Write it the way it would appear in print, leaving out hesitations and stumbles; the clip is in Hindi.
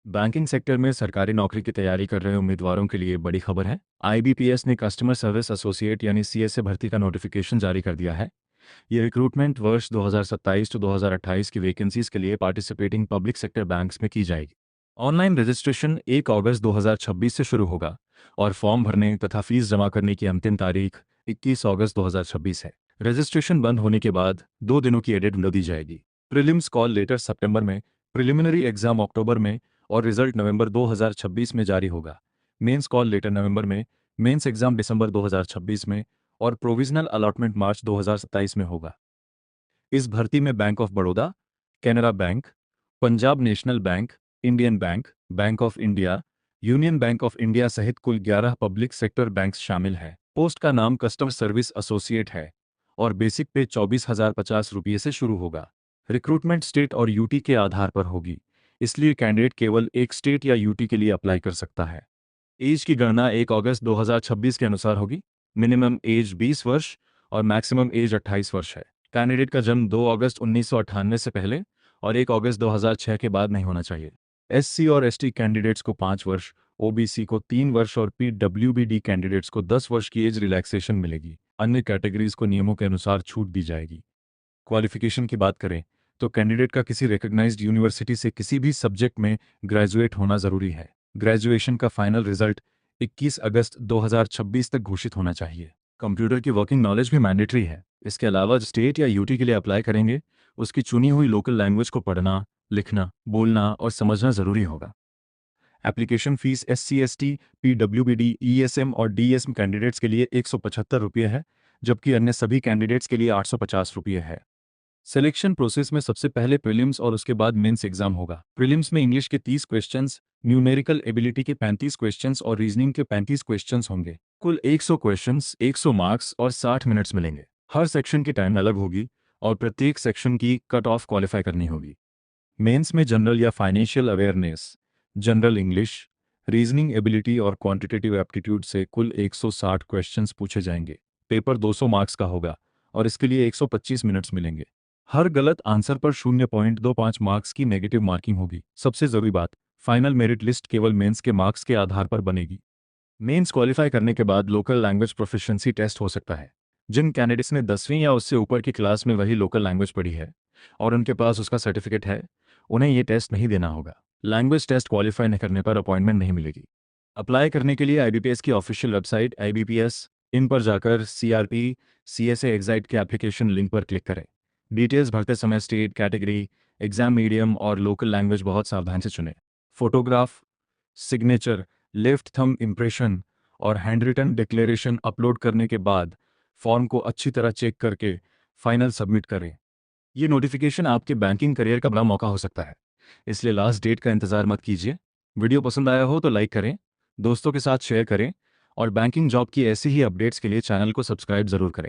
बैंकिंग सेक्टर में सरकारी नौकरी की तैयारी कर रहे उम्मीदवारों के लिए बड़ी खबर है। आईबीपीएस ने कस्टमर सर्विस एसोसिएट यानी सीएसए भर्ती का नोटिफिकेशन जारी कर दिया है। ये रिक्रूटमेंट वर्ष 2027 टू 2028 की वैकेंसीज के लिए पार्टिसिपेटिंग पब्लिक सेक्टर बैंक्स में की जाएगी। ऑनलाइन रजिस्ट्रेशन 1 अगस्त 2026 से शुरू होगा और फॉर्म भरने तथा फीस जमा करने की अंतिम तारीख 21 अगस्त 2026 है। रजिस्ट्रेशन बंद होने के बाद 2 दिनों की एडेड विंडो दी जाएगी। प्रीलिम्स कॉल लेटर सितंबर में, प्रिलिमिनरी एग्जाम अक्टूबर में और रिजल्ट नवंबर 2026 में जारी होगा। मेंस कॉल लेटर नवंबर में, मेंस एग्जाम दिसंबर 2026 में और प्रोविजनल अलॉटमेंट मार्च 2027 में होगा। इस भर्ती में bank of Baroda, Canara bank, Punjab national bank, Indian bank, bank of India, union bank of India सहित कुल 11 पब्लिक सेक्टर बैंक्स शामिल हैं। पोस्ट का नाम कस्टमर सर्विस एसोसिएट है और बेसिक पे 24,050 रुपये से शुरू होगा। रिक्रूटमेंट स्टेट और यूटी के आधार पर होगी, इसलिए कैंडिडेट केवल एक स्टेट या यूटी के लिए अप्लाई कर सकता है। एज की गणना 1 अगस्त 2026 के अनुसार होगी। मिनिमम एज 20 वर्ष और मैक्सिमम एज 28 वर्ष है। कैंडिडेट का जन्म 2 अगस्त 1998 से पहले और 1 अगस्त 2006 के बाद नहीं होना चाहिए। एससी और एसटी कैंडिडेट्स को 5 वर्ष, ओबीसी को 3 वर्ष और पीडब्ल्यूबीडी कैंडिडेट्स को 10 वर्ष की एज रिलैक्सेशन मिलेगी। अन्य कैटेगरीज को नियमों के अनुसार छूट दी जाएगी। क्वालिफिकेशन की बात करें तो कैंडिडेट का किसी रिकॉग्नाइज्ड यूनिवर्सिटी से किसी भी सब्जेक्ट में ग्रेजुएट होना जरूरी है। ग्रेजुएशन का फाइनल रिजल्ट 21 अगस्त 2026 तक घोषित होना चाहिए। कंप्यूटर की वर्किंग नॉलेज भी मैंडेटरी है। इसके अलावा स्टेट या यूटी के लिए अप्लाई करेंगे, उसकी चुनी हुई लोकल लैंग्वेज को पढ़ना, लिखना, बोलना और समझना जरूरी होगा। Application fees SC ST, PWBD, ESM और डीएसएम कैंडिडेट्स के लिए 175 रुपये है, जबकि अन्य सभी कैंडिडेट्स के लिए 850 रुपये है। सिलेक्शन प्रोसेस में सबसे पहले प्रीलिम्स और उसके बाद मेंस एग्जाम होगा। प्रीलिम्स में इंग्लिश के 30 क्वेश्चंस, न्यूमेरिकल एबिलिटी के 35 क्वेश्चंस और रीजनिंग के 35 क्वेश्चंस होंगे। कुल 100 क्वेश्चंस, 100 मार्क्स और 60 मिनट्स मिलेंगे। हर सेक्शन की टाइम अलग होगी और प्रत्येक सेक्शन की कट ऑफ क्वालिफाई करनी होगी। मेंस में जनरल या financial awareness, general English, reasoning ability और क्वांटिटेटिव एप्टीट्यूड से कुल 160 क्वेश्चंस पूछे जाएंगे। पेपर 200 मार्क्स का होगा और इसके लिए 125 मिनट्स मिलेंगे। हर गलत आंसर पर 0.25 मार्क्स की नेगेटिव मार्किंग होगी। सबसे जरूरी बात, फाइनल मेरिट लिस्ट केवल मेंस के मार्क्स के आधार पर बनेगी। मेंस क्वालिफाई करने के बाद लोकल लैंग्वेज प्रोफिशिएंसी टेस्ट हो सकता है। जिन कैंडिडेट्स ने 10वीं या उससे ऊपर की क्लास में वही लोकल लैंग्वेज पढ़ी है और उनके पास उसका सर्टिफिकेट है, उन्हें ये टेस्ट नहीं देना होगा। लैंग्वेज टेस्ट क्वालिफाई न करने पर अपॉइंटमेंट नहीं मिलेगी। अप्लाई करने के लिए आईबीपीएस की ऑफिशियल वेबसाइट IBPS इन पर जाकर CRP CSA एग्जाइट के एप्लीकेशन लिंक पर क्लिक करें। डिटेल्स भरते समय स्टेट, कैटेगरी, एग्जाम मीडियम और लोकल लैंग्वेज बहुत सावधान से चुनें। Photograph, signature, left thumb impression और हैंड रिटन डिक्लेरेशन अपलोड करने के बाद फॉर्म को अच्छी तरह चेक करके फाइनल सबमिट करें। ये नोटिफिकेशन आपके बैंकिंग करियर का बड़ा मौका हो सकता है, इसलिए लास्ट डेट का इंतजार मत कीजिए। वीडियो पसंद आया हो तो लाइक करें, दोस्तों के साथ शेयर करें और बैंकिंग जॉब की ऐसी ही अपडेट्स के लिए चैनल को सब्सक्राइब जरूर करें।